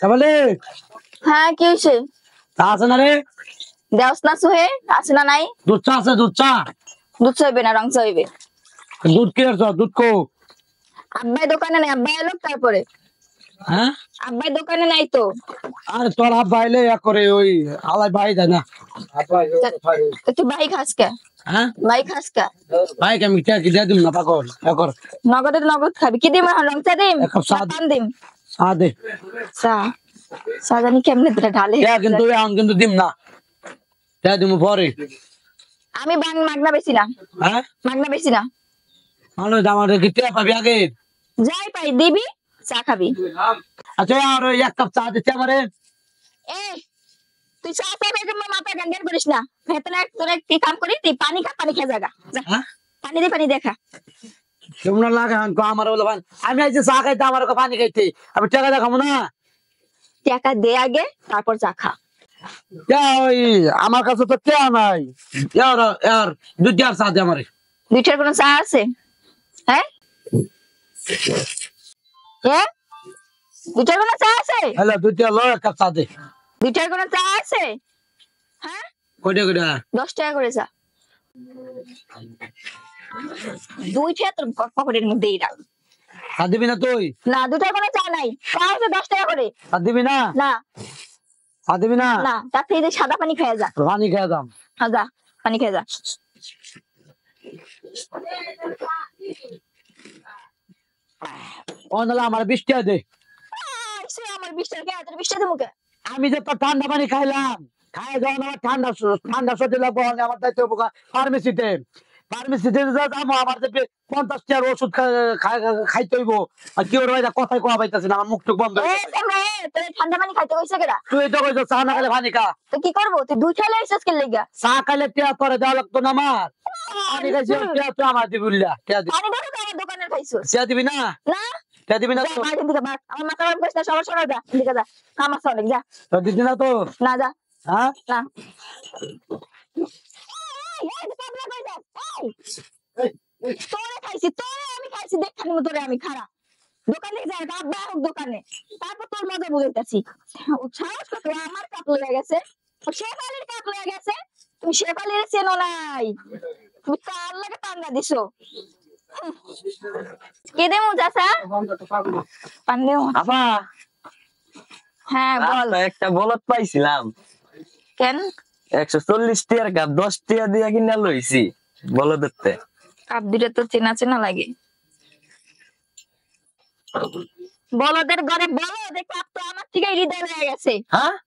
তাহলে হ্যাঁ কি হয়েছে? তা আছে না রে? দেওস না সুহে আছে না নাই? দুধ চা আছে, দুধ চা। দুধ চাইবে না রং চাইবে? দুধ কি আছে, দুধ কো? আব্বাই দোকানে নাই, আব্বাই এলো তারপরে। হ্যাঁ আব্বাই দোকানে নাই তো। আরে তোর আব্বা এলে এক করে ওই আলাই ভাই যায় না। তুই ভাই খাস কে? হ্যাঁ ভাই খাস কে? ভাই আমি কি দিয়ে দিম না পাগল একর। নগদে নগদ খাবি কি দিম? রং চা দিম, এক কাপ চা পান দিম? চা দে। চা চা জানি কেমনে দিলে ঢালে। কিন্তু এখন কিন্তু দিম না, দিয়ে দিমু পরে। আমি মাগনা বেশি না, হ্যাঁ মাগনা বেশি না। মানুষ আমার কি টেয়া পাবি আগে? যাই পাই দিবি, চা খাবি। আচ্ছা আর ওই এক কাপ চা দিতে আমারে। এ তুই চা খাবে যে মাথা গান করিস না। ভেতরে তোরা কি কাম করি, তুই পানি খা, পানি খেয়ে জাগা যা। হ্যাঁ পানি দে, পানি দেখা। কেমন লাগে আমার বলে ভাই আমি আইছি চা খাইতে, আমার পানি খাইতে, আমি টাকা দেখাবো না? টাকা দে আগে তারপর চা খা। ওই আমার কাছে তো টেয়া নাই। ইয়ার দুধ আর চা দে আমারে। দুইটার কোনো চা আছে? হ্যাঁ দুইটার কোনো চা আছে? হ্যালো দুধ লো এক কাপ চা দে। দুইটার কোনো চা আছে? হ্যাঁ কয়টা কয়টা? 10 টাকা করে চা। দুইটা তোর পকেটের মধ্যেই রাখ। চা দিবি না তুই? না দুইটার কোনো চা নাই, চা হচ্ছে 10 টাকা করে। চা দিবি না? না চা দিবি না? না, তার থেকে যে সাদা পানি খেয়ে যা। পানি খেয়ে দাম। হ্যাঁ যা, পানি খেয়ে যা। ও নাহলে আমার 20 টাকা দে। আমার 20 টাকা তোর 20 টাকা মুখে। আমি যে তো ঠান্ডা পানি খাইলাম, খাই যখন আমার ঠান্ডা সর্দি লাগবো, আমার দায়িত্ব ফার্মেসিতে। ফার্মেসিতে যাবো, আমার 50 টাকার ওষুধ খাইতে হইব। আর কি ওর কথাই কোয়া পাইতেছে না, আমার মুখ টুক বন্ধ। তোর ঠান্ডা পানি খাইতে কইছে কেডা? তুই তো কইছ চা না খেলে পানি খা। তো কি করবো? তুই দুই খেলে এসেছিস কে লাগা? চা খাইলে টিয়া করে দেওয়া লাগতো না আমার। পানি খাইছি টিয়া তো আমার দিবি বললা। টিয়া দিবি? পানি দেখো তো আমার দোকানের খাইছিস। টিয়া দিবি না? না টিয়া দিবি না যা তো? বাইরে দিকে বাস, আমার মাথা গরম করিস না, সবার সরা যা দিকে যা। আমার সরে যা। তো দিবি না তো? না যা। হ্যাঁ না তোরে খাইছি, তোরে আমি খাইছি, দেখানি তোরে আমি খারাপ দোকানে যাই, আব্বা হোক দোকানে, তারপর তোর মজা বুঝাইতাছি। সাহস কত, আমার কাপ লয়ে গেছে, শেফালির কাপ লয়ে গেছে। তুমি শেফালির চেনো নাই, তুমি কার লাগে টাঙ্গা দিছো। কে দেমু চাচা? পান দেমু? আপা হ্যাঁ বল। একটা বলদ পাইছিলাম, কেন? 140 টাকার কাপ 10 টাকা দিয়ে কিনা লইছি বলদতে। কাপ দুটা তো চেনা চেনা লাগে। বলদের ঘরে বলদ, কাপ তো আমার থেকে হৃদয় হয়ে গেছে। হ্যাঁ